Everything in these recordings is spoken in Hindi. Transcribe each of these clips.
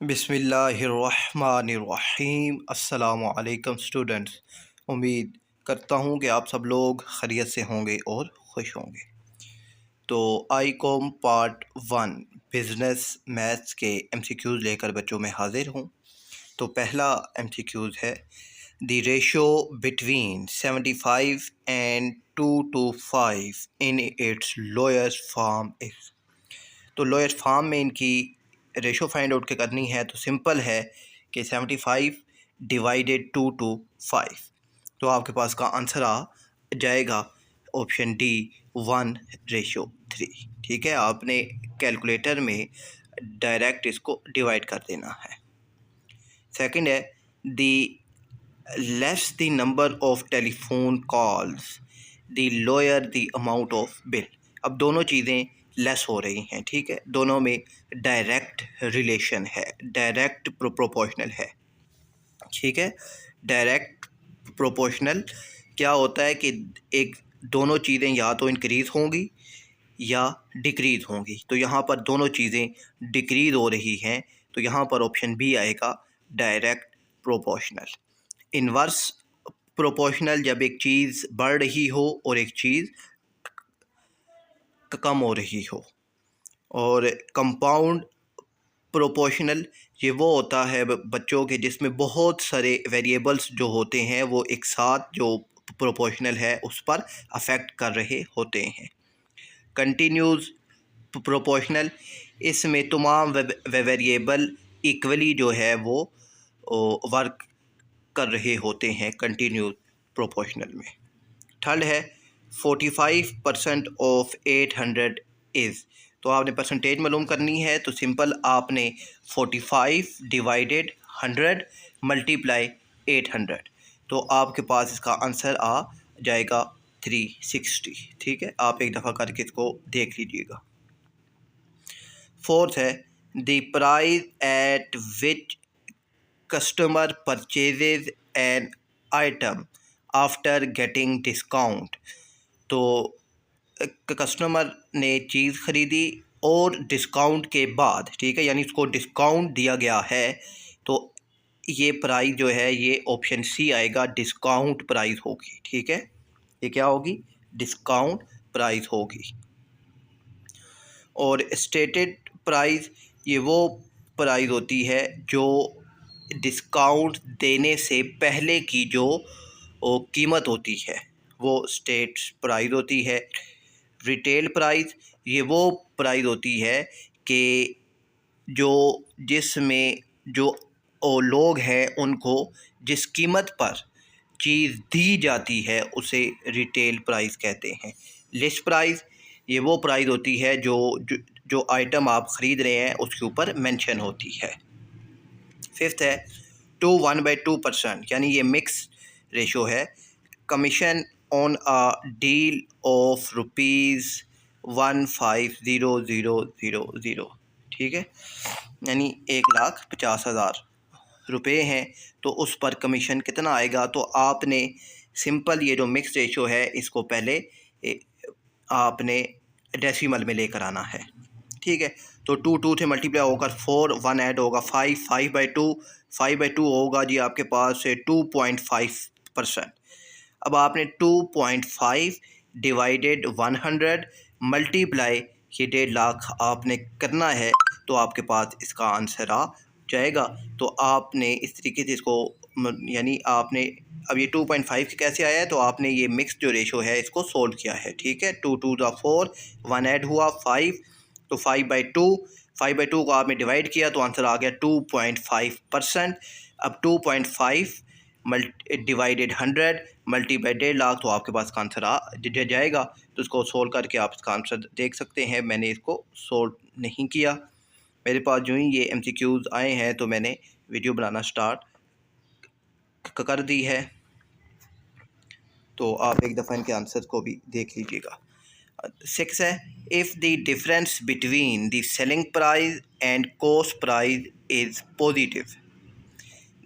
बिस्मिल्लाहिर्रहमानिर्रहीम। अस्सलामु अलैकुम स्टूडेंट्स। उम्मीद करता हूँ कि आप सब लोग खैरियत से होंगे और खुश होंगे। तो I com part 1 business maths के एमसीक्यूज़ लेकर बच्चों में हाजिर हूँ। तो पहला एमसीक्यूज़ है the ratio between 75 and 2 to 5 in its lowest form is. तो लोएस्ट फॉर्म में इनकी रेशो फाइंड आउट के करनी है। तो सिंपल है कि 75 डिवाइडेड 2 to 5। तो आपके पास का आंसर आ जाएगा ऑप्शन डी 1:3। ठीक है, आपने कैलकुलेटर में डायरेक्ट इसको डिवाइड कर देना है। सेकंड है the less the number of telephone calls the lower the amount of bill. अब दोनों चीज़ें लेस हो रही हैं। ठीक है, दोनों में डायरेक्ट रिलेशन है, डायरेक्ट प्रोपोर्शनल है। ठीक है, डायरेक्ट प्रोपोर्शनल क्या होता है कि एक दोनों चीज़ें या तो इंक्रीज़ होंगी या डिक्रीज़ होंगी। तो यहाँ पर दोनों चीज़ें डिक्रीज़ हो रही हैं, तो यहाँ पर ऑप्शन बी आएगा डायरेक्ट प्रोपोर्शनल। इन्वर्स प्रोपोर्शनल जब एक चीज़ बढ़ रही हो और एक चीज़ कम हो रही हो। और कंपाउंड प्रोपोर्शनल ये वो होता है बच्चों के जिसमें बहुत सारे वेरिएबल्स जो होते हैं वो एक साथ जो प्रोपोर्शनल है उस पर अफेक्ट कर रहे होते हैं। कंटिन्यूस प्रोपोर्शनल इसमें तमाम वेरिएबल इक्वली जो है वो वर्क कर रहे होते हैं कंटिन्यूस प्रोपोर्शनल में। थर्ड है 45% ऑफ 800 इज़। तो आपने परसेंटेज मालूम करनी है। तो सिंपल आपने 45 डिवाइडेड 100 मल्टीप्लाई 800। तो आपके पास इसका आंसर आ जाएगा 360। ठीक है, आप एक दफ़ा करके इसको देख लीजिएगा। फोर्थ है the price at which customer purchases an item after getting discount. तो कस्टमर ने चीज़ ख़रीदी और डिस्काउंट के बाद, ठीक है, यानी उसको डिस्काउंट दिया गया है, तो ये प्राइस जो है ये ऑप्शन सी आएगा, डिस्काउंट प्राइस होगी। ठीक है, ये क्या होगी? डिस्काउंट प्राइस होगी। और स्टेटेड प्राइस ये वो प्राइस होती है जो डिस्काउंट देने से पहले की जो कीमत होती है वो स्टेट प्राइस होती है। रिटेल प्राइस ये वो प्राइस होती है कि जो जिसमें जो लोग हैं उनको जिस कीमत पर चीज़ दी जाती है उसे रिटेल प्राइस कहते हैं। लिस्ट प्राइस ये वो प्राइस होती है जो आइटम आप ख़रीद रहे हैं उसके ऊपर मेंशन होती है। फिफ्थ है 1/2%, यानी ये मिक्स रेशो है। Commission on a deal of ₹150,000। ठीक है, यानी 1,50,000 रुपये हैं, तो उस पर कमीशन कितना आएगा? तो आपने सिंपल ये जो मिक्स रेशो है इसको पहले आपने डेसिमल में लेकर आना है। ठीक है, तो 2 से मल्टीप्लाई होकर 4, 1 ऐड होगा 5, 5/2 होगा जी आपके पास से 2.5%। अब आपने 2.5 डिवाइडेड 100 मल्टीप्लाई ये 1.5 लाख आपने करना है, तो आपके पास इसका आंसर आ जाएगा। तो आपने इस तरीके से इसको यानी आपने अब ये 2.5 कैसे आया है, तो आपने ये मिक्स जो रेशो है इसको सोल्व किया है। ठीक है, 2 2 4, 1 ऐड हुआ 5, तो 5/2 को आपने डिवाइड किया तो आंसर आ गया 2.5%। अब 2.5 डिवाइडेड 100 मल्टीप्लाई 1.5 लाख, तो आपके पास का आंसर आ जाएगा। तो इसको सोल्व करके आप इसका आंसर देख सकते हैं। मैंने इसको सोल्व नहीं किया, मेरे पास जो ही ये MCQs आए हैं तो मैंने वीडियो बनाना स्टार्ट कर दी है। तो आप एक दफ़ा इनके आंसर को भी देख लीजिएगा। 6 है if the difference between the selling price and cost price is positive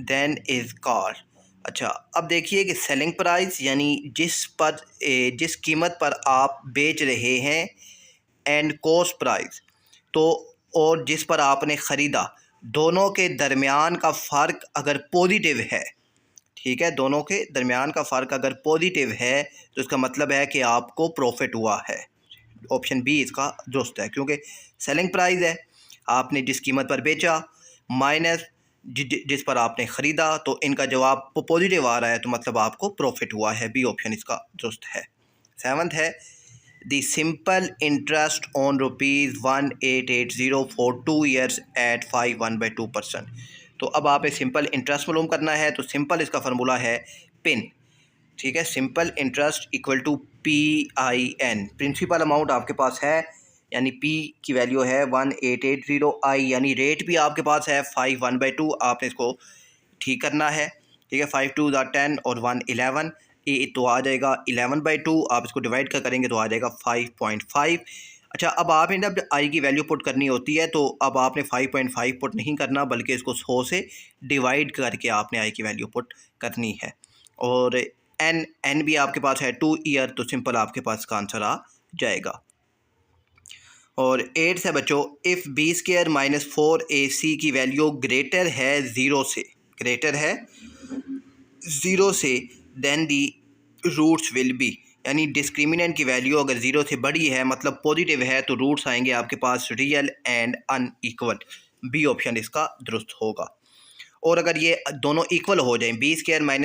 then is called. अच्छा, अब देखिए कि सेलिंग प्राइस यानी जिस कीमत पर आप बेच रहे हैं, एंड कॉस्ट प्राइस तो और जिस पर आपने ख़रीदा दोनों के दरमियान का फ़र्क अगर पॉजिटिव है, ठीक है, दोनों के दरमियान का फ़र्क अगर पॉजिटिव है तो इसका मतलब है कि आपको प्रॉफिट हुआ है। ऑप्शन बी इसका दुरुस्त है, क्योंकि सेलिंग प्राइस है, आपने जिस कीमत पर बेचा माइनस जिस पर आपने ख़रीदा, तो इनका जवाब पॉजिटिव आ रहा है, तो मतलब आपको प्रॉफिट हुआ है। बी ऑप्शन इसका दुरुस्त है। सेवंथ है the simple interest on ₹1880 for 2 years at 5.1/2%। तो अब आप सिंपल इंटरेस्ट मालूम करना है, तो सिंपल इसका फार्मूला है पिन, ठीक है। Simple interest equal to PIN, principal amount आपके पास है, यानी P की वैल्यू है 1880, I यानी रेट भी आपके पास है 5/1/2, आपने इसको ठीक करना है, ठीक है। 5 2 10 और 1 11, ये तो आ जाएगा 11/2, आप इसको डिवाइड कर करेंगे तो आ जाएगा 5.5। अच्छा, अब आपने जब आई की वैल्यू पुट करनी होती है तो अब आपने 5.5 पुट नहीं करना, बल्कि इसको 100 से डिवाइड करके आपने आई की वैल्यू पुट करनी है। और एन भी आपके पास है 2 ईयर, तो सिंपल आपके पास का आंसर आ जाएगा। और 8 है बच्चों, इफ़ B² - 4AC की वैल्यू ग्रेटर है 0 से, ग्रेटर है 0 से, then the roots will be, यानी डिस्क्रिमिनेंट की वैल्यू अगर 0 से बड़ी है मतलब पॉजिटिव है, तो रूट्स आएंगे आपके पास real and unequal. B option इसका दुरुस्त होगा। और अगर ये दोनों इक्वल हो जाएं, B²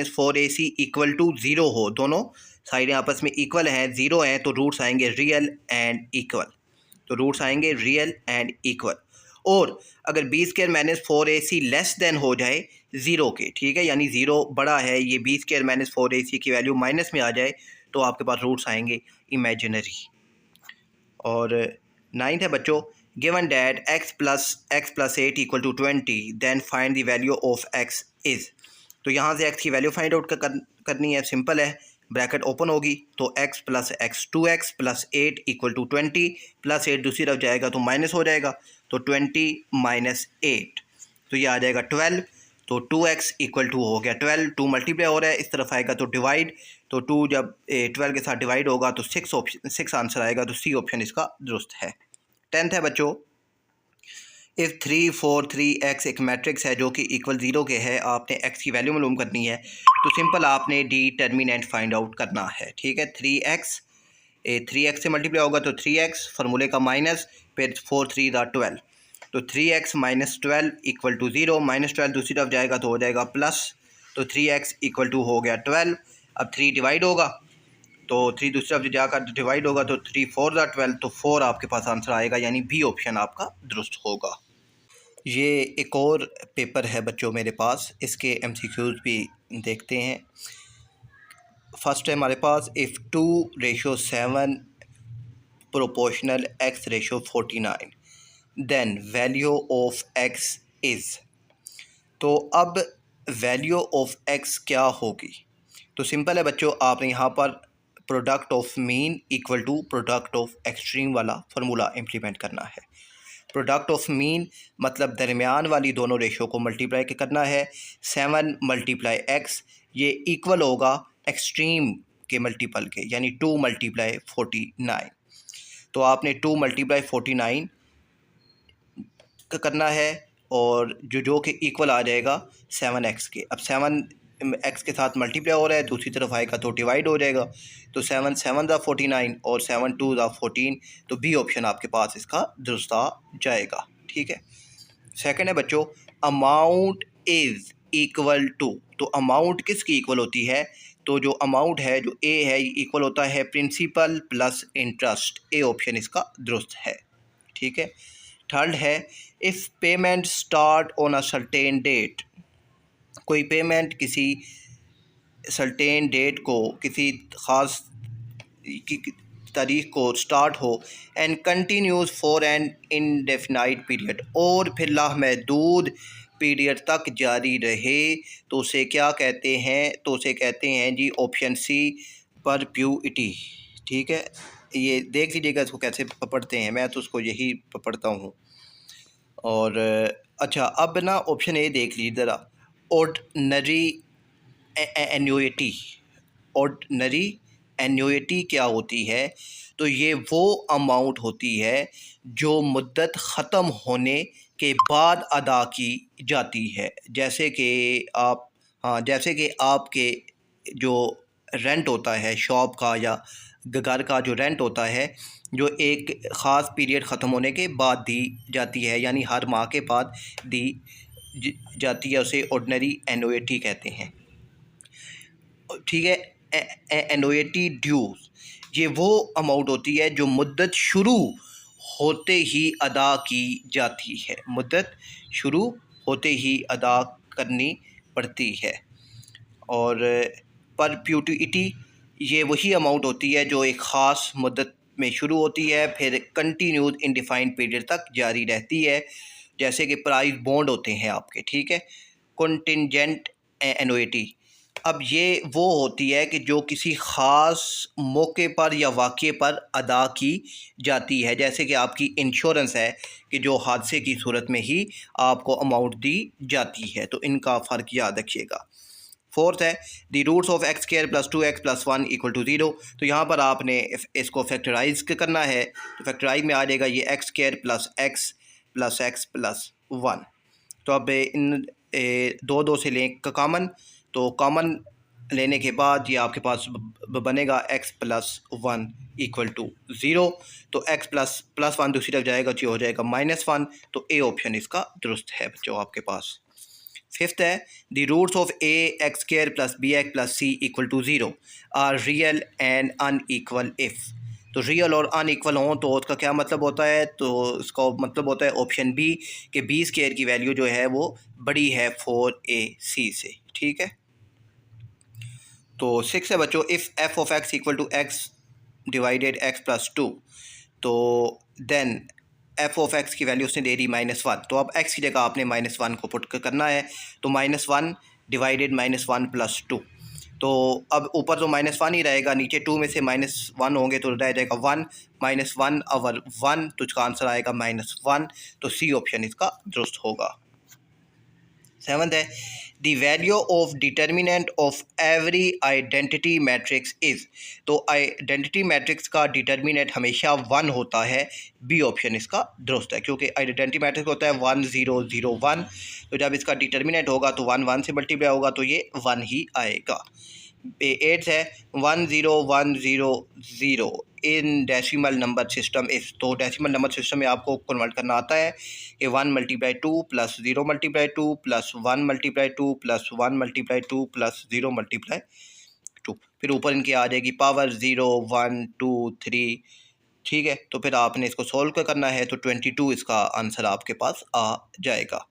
- 4AC इक्वल टू 0 हो, दोनों साइडें आपस में इक्वल हैं, 0 हैं, तो रूट्स आएंगे रियल एंड इक्वल, तो रूट्स आएंगे रियल एंड इक्वल। और अगर B² - 4AC लेस देन हो जाए 0 के, ठीक है, यानी 0 बड़ा है, ये B² - 4AC की वैल्यू माइनस में आ जाए, तो आपके पास रूट्स आएंगे इमेजिनरी। और 9th है बच्चों, given that x+8 equal to 20, then find the value of x is. तो यहाँ से x की वैल्यू फाइंड आउट करनी है, सिंपल है, ब्रैकेट ओपन होगी तो x + x 2x + 8 equal to 20, +8 दूसरी तरफ जाएगा तो माइनस हो जाएगा, तो 20 - 8, तो ये आ जाएगा 12, तो 2x इक्वल टू हो गया 12, 2 मल्टीप्लाई हो रहा है, इस तरफ आएगा तो डिवाइड, तो 2 जब 12 के साथ डिवाइड होगा तो 6 आंसर आएगा, तो सी ऑप्शन इसका दुरुस्त है। 10th है बच्चों, इफ़ 3 4 3x एक मैट्रिक्स है जो कि इक्वल 0 के है, आपने x की वैल्यू मालूम करनी है, तो सिंपल आपने डिटर्मिनेंट फाइंड आउट करना है, ठीक है। 3x से मल्टीप्लाई होगा तो 3x, फार्मूले का माइनस, फिर 4 3 12, तो 3x - 12 इक्वल टू 0, -12 दूसरी तरफ जाएगा तो हो जाएगा प्लस, तो 3x इक्वल टू हो गया 12। अब 3 डिवाइड होगा तो 3 दूसरी तरफ जाकर डिवाइड होगा तो 3 4 12, तो 4 आपके पास आंसर आएगा, यानी बी ऑप्शन आपका दुरुस्त होगा। ये एक और पेपर है बच्चों मेरे पास, इसके MCQs भी देखते हैं। फर्स्ट है हमारे पास, if 2:7 proportional x:49, then value of x is. तो अब वैल्यू ऑफ x क्या होगी? तो सिंपल है बच्चों, आपने यहाँ पर product of mean equal to product of extreme वाला फार्मूला इम्प्लीमेंट करना है। प्रोडक्ट ऑफ मीन मतलब दरमियान वाली दोनों रेशो को मल्टीप्लाई करना है। 7 × x ये इक्वल होगा एक्सट्रीम के मल्टीपल के, यानी 2 × 49। तो आपने 2 × 49 करना है, और जो कि इक्वल आ जाएगा 7x के। अब 7x के साथ मल्टीप्लाई हो रहा है, दूसरी तरफ आएगा तो डिवाइड हो जाएगा, तो 7 7 दा 49 और 7 2 दा 14, तो बी ऑप्शन आपके पास इसका दुरुस्त आ जाएगा, ठीक है। सेकंड है बच्चों, अमाउंट इज़ इक्वल टू, तो अमाउंट किसकी इक्वल होती है? तो जो अमाउंट है, जो ए है, इक्वल होता है principal plus interest. A option इसका दुरुस्त है, ठीक है। थर्ड है, if payment start on a certain date, कोई पेमेंट किसी सर्टेन डेट को, किसी ख़ास तारीख को स्टार्ट हो, and continues for an indefinite period, और फिर लामहदूद पीरियड तक जारी रहे, तो उसे क्या कहते हैं? तो उसे कहते हैं जी ऑप्शन सी, परप्यूइटी, ठीक है। ये देख लीजिएगा इसको कैसे पढ़ते हैं, मैं तो उसको यही पढ़ता हूँ। और अच्छा, अब ना ऑप्शन ए देख लीजिए ज़रा, ऑर्डनरी एन्युइटी, ऑर्डनरी एन्युइटी क्या होती है, तो ये वो अमाउंट होती है जो मुद्दत ख़त्म होने के बाद अदा की जाती है। जैसे कि आप जैसे कि आपके जो रेंट होता है शॉप का या घर का जो रेंट होता है, जो एक ख़ास पीरियड ख़त्म होने के बाद दी जाती है, यानी हर माह के बाद दी जाती है, उसे ऑर्डिनरी एन्युइटी कहते हैं। ठीक है। एन्युइटी ड्यूज ये वो अमाउंट होती है जो मुद्दत शुरू होते ही अदा की जाती है, मुद्दत शुरू होते ही अदा करनी पड़ती है। और परप्यूटिटी ये वही अमाउंट होती है जो एक ख़ास मुद्दत में शुरू होती है, फिर कंटिन्यूड इनडिफाइंड पीरियड तक जारी रहती है, जैसे कि प्राइस बॉन्ड होते हैं आपके। ठीक है। कंटिंजेंट एन्युइटी अब ये वो होती है कि जो किसी ख़ास मौके पर या वाक़े पर अदा की जाती है, जैसे कि आपकी इंश्योरेंस है कि जो हादसे की सूरत में ही आपको अमाउंट दी जाती है, तो इनका फ़र्क याद रखिएगा। फोर्थ है the roots of x square plus 2x plus 1 equal to 0। तो यहाँ पर आपने इसको फैक्टराइज करना है, तो फैक्टराइज में आ जाएगा ये x square plus x plus 1। तो अब इन दो दो से लें कॉमन, तो कॉमन लेने के बाद ये आपके पास बनेगा x प्लस 1 इक्वल टू 0। तो x प्लस 1 दूसरी तरफ जाएगा तो हो जाएगा -1। तो ए ऑप्शन इसका दुरुस्त है बच्चों आपके पास। फिफ्थ है the roots of a x square plus b x plus c equal to 0 are real and unequal if. तो रियल और अनइक्वल हों तो उसका क्या मतलब होता है, तो इसका मतलब होता है ऑप्शन बी कि बी स्क्वायर की वैल्यू जो है वो बड़ी है 4ac से। ठीक है। तो 6 है बच्चों if f of x equal to x divided x plus 2, तो देन एफ ऑफ एक्स की वैल्यू उसने दे दी -1। तो अब एक्स की जगह आपने -1 को पुट करना है, तो -1 डिवाइडेड -1 प्लस 2। तो अब ऊपर तो -1 ही रहेगा, नीचे 2 में से -1 होंगे तो रह जाएगा 1 -1 ओवर 1, तो इसका आंसर आएगा -1। तो सी ऑप्शन इसका दुरुस्त होगा। सेवंथ है the value of determinant of every identity matrix is. तो आइडेंटिटी मैट्रिक्स का डिटर्मिनेंट हमेशा 1 होता है, बी ऑप्शन इसका दुरुस्त है, क्योंकि आइडेंटिटी मैट्रिक्स होता है 1 0 0 1। तो जब इसका डिटर्मिनेंट होगा तो 1 1 से मल्टीप्लाई होगा तो ये 1 ही आएगा। 8 है 1 0 1 0 0 इन डेसिमल नंबर सिस्टम इस। तो डेसिमल नंबर सिस्टम में आपको कन्वर्ट करना आता है कि 1 × 2 प्लस 0 × 2 प्लस 1 × 2 प्लस 1 × 2 प्लस 0 × 2। फिर ऊपर इनकी आ जाएगी पावर 0 1 2 3। ठीक है। तो फिर आपने इसको सोल्व करना है, तो 22 इसका आंसर आपके पास आ जाएगा।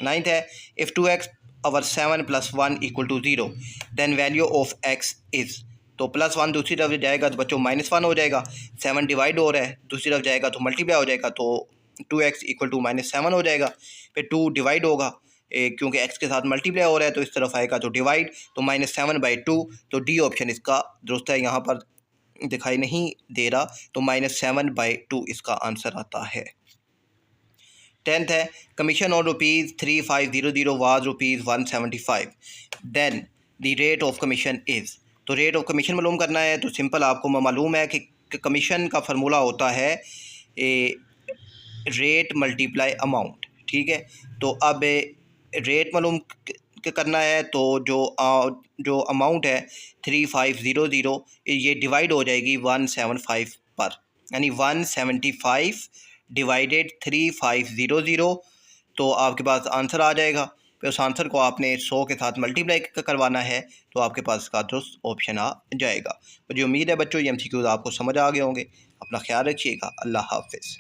9th है if 2x over 7 plus 1 equal to 0 then value of x is. तो +1 दूसरी तरफ जाएगा तो बच्चों -1 हो जाएगा, 7 डिवाइड हो रहा है, दूसरी तरफ जाएगा तो मल्टीप्लाई हो जाएगा, तो 2x इक्वल टू -7 हो जाएगा। फिर 2 डिवाइड होगा क्योंकि x के साथ मल्टीप्लाई हो रहा है तो इस तरफ आएगा तो डिवाइड, तो -7/2। तो डी ऑप्शन इसका दुरुस्त है, यहाँ पर दिखाई नहीं दे रहा, तो -7/2 इसका आंसर आता है। 10th है commission on ₹3500 was ₹175 then the rate of commission is. तो रेट ऑफ कमीशन मालूम करना है, तो सिंपल आपको मालूम है कि कमीशन का फार्मूला होता है रेट मल्टीप्लाई अमाउंट। ठीक है। तो अब रेट मालूम करना है, तो जो अमाउंट है 3500 ये डिवाइड हो जाएगी 175 पर, यानी 175 डिवाइडेड 3500, तो आपके पास आंसर आ जाएगा। फिर उस आंसर को आपने 100 के साथ मल्टीप्लाई करवाना है, तो आपके पास इसका दुरुस्त ऑप्शन आ जाएगा। मुझे उम्मीद है बच्चों ये MCQs आपको समझ आ गए होंगे। अपना ख्याल रखिएगा। अल्लाह हाफ़िज़।